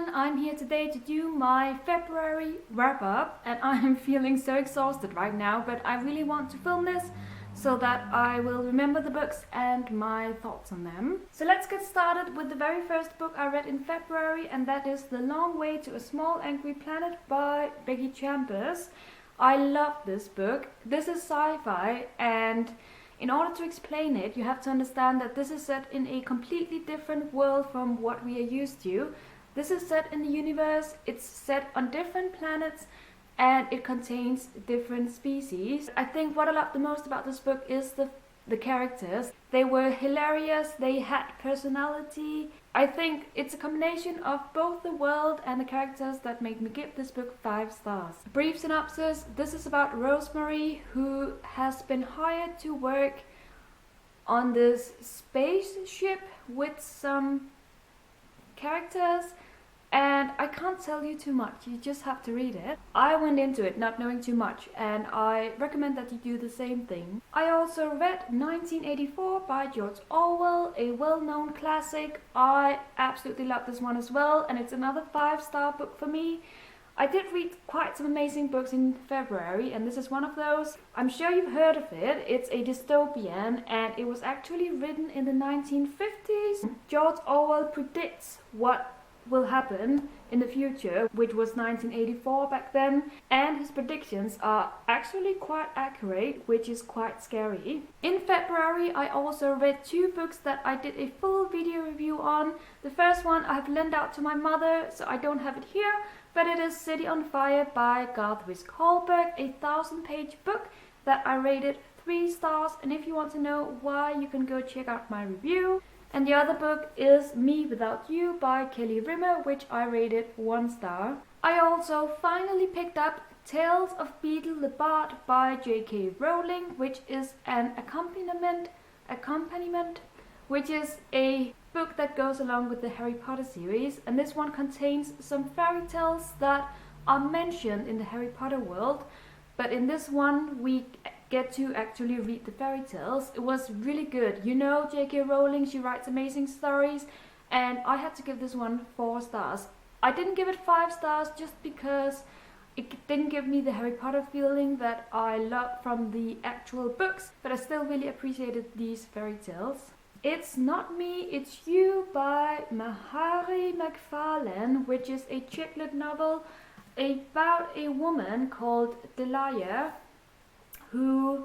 everyone, I'm here today to do my February wrap-up and I'm feeling so exhausted right now, but I really want to film this so that I will remember the books and my thoughts on them. So let's get started with the very first book I read in February, and that is The Long Way to a Small Angry Planet by Becky Chambers. I love this book. This is sci-fi, and in order to explain it, you have to understand that this is set in a completely different world from what we are used to. This is set in the universe, it's set on different planets, and it contains different species. I think what I love the most about this book is the characters. They were hilarious, they had personality. I think it's a combination of both the world and the characters that made me give this book 5 stars. Brief synopsis: this is about Rosemary, who has been hired to work on this spaceship with some characters, and I can't tell you too much, you just have to read it. I went into it not knowing too much, and I recommend that you do the same thing. I also read 1984 by George Orwell, a well-known classic. I absolutely love this one as well, and it's another 5-star book for me. I did read quite some amazing books in February, and this is one of those. I'm sure you've heard of it. It's a dystopian, and it was actually written in the 1950s. George Orwell predicts what will happen in the future, which was 1984 back then, and his predictions are actually quite accurate, which is quite scary. In February, I also read 2 books that I did a full video review on. The first one I have lent out to my mother, so I don't have it here, but it is City on Fire by Garth Risk Hallberg, a 1000-page book that I rated 3 stars, and if you want to know why, you can go check out my review. And the other book is Me Without You by Kelly Rimmer, which I rated 1 star. I also finally picked up Tales of Beedle the Bard by J.K. Rowling, which is an accompaniment, which is a book that goes along with the Harry Potter series. And this one contains some fairy tales that are mentioned in the Harry Potter world, but in this one we get to actually read the fairy tales. It was really good. You know, J.K. Rowling, she writes amazing stories, and I had to give this one 4 stars. I didn't give it 5 stars just because it didn't give me the Harry Potter feeling that I love from the actual books, but I still really appreciated these fairy tales. It's Not Me, It's You by Mahari McFarlane, which is a chick lit novel about a woman called Delia who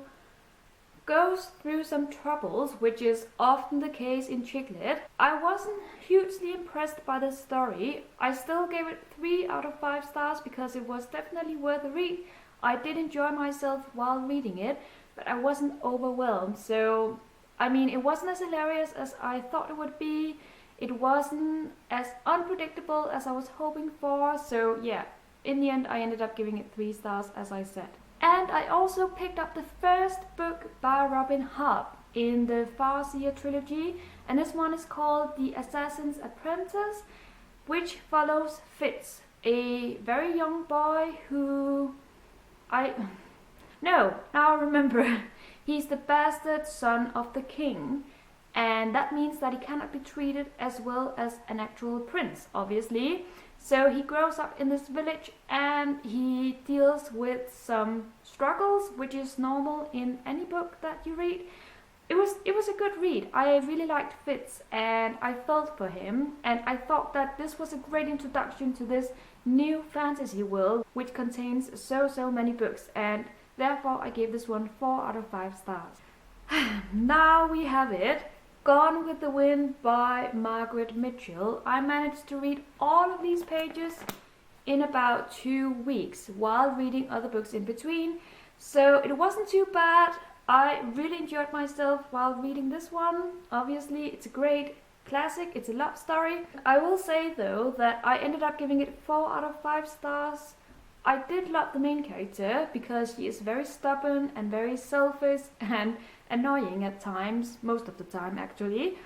goes through some troubles, which is often the case in chick lit. I wasn't hugely impressed by the story. I still gave it 3 out of 5 stars because it was definitely worth a read. I did enjoy myself while reading it, but I wasn't overwhelmed. So, I mean, it wasn't as hilarious as I thought it would be. It wasn't as unpredictable as I was hoping for. So yeah, in the end I ended up giving it 3 stars, as I said. And I also picked up the first book by Robin Hobb in the Farseer trilogy, and this one is called The Assassin's Apprentice, which follows Fitz, a very young boy who now I remember. He's the bastard son of the king, and that means that he cannot be treated as well as an actual prince, obviously. So he grows up in this village and he deals with some struggles, which is normal in any book that you read. It was a good read. I really liked Fitz and I felt for him, and I thought that this was a great introduction to this new fantasy world, which contains so many books, and therefore I gave this one 4 out of 5 stars. Now we have it. Gone with the Wind by Margaret Mitchell. I managed to read all of these pages in about 2 weeks while reading other books in between, so it wasn't too bad. I really enjoyed myself while reading this one. Obviously, it's a great classic, it's a love story. I will say though that I ended up giving it 4 out of 5 stars. I did love the main character because she is very stubborn and very selfish and annoying at times, most of the time actually.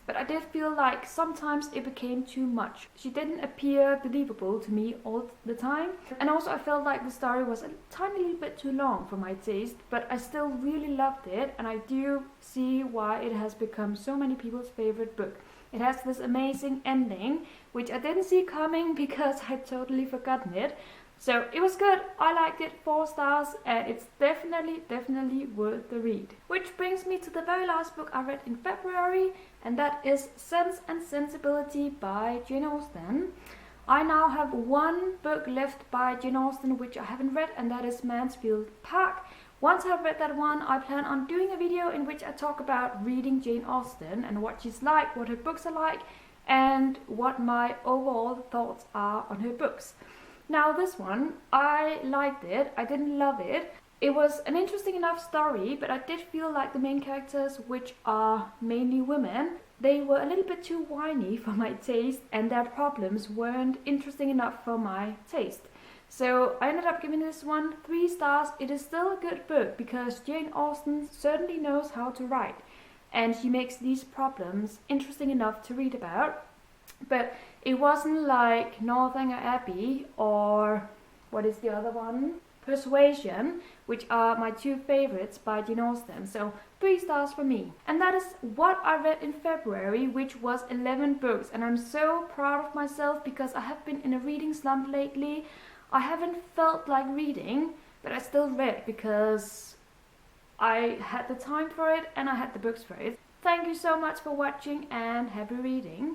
But I did feel like sometimes it became too much. She didn't appear believable to me all the time. And also I felt like the story was a tiny little bit too long for my taste, but I still really loved it, and I do see why it has become so many people's favorite book. It has this amazing ending which I didn't see coming because I'd totally forgotten it. So it was good, I liked it, 4 stars, and it's definitely worth the read. Which brings me to the very last book I read in February, and that is Sense and Sensibility by Jane Austen. I now have 1 book left by Jane Austen which I haven't read, and that is Mansfield Park. Once I've read that one, I plan on doing a video in which I talk about reading Jane Austen and what she's like, what her books are like, and what my overall thoughts are on her books. Now this one, I liked it, I didn't love it. It was an interesting enough story, but I did feel like the main characters, which are mainly women, they were a little bit too whiny for my taste, and their problems weren't interesting enough for my taste. So I ended up giving this one 3 stars. It is still a good book because Jane Austen certainly knows how to write, and she makes these problems interesting enough to read about. But it wasn't like Northanger Abbey or what is the other one? Persuasion, which are my 2 favorites by Jane Austen. So 3 stars for me. And that is what I read in February, which was 11 books. And I'm so proud of myself because I have been in a reading slump lately. I haven't felt like reading, but I still read because I had the time for it and I had the books for it. Thank you so much for watching and happy reading.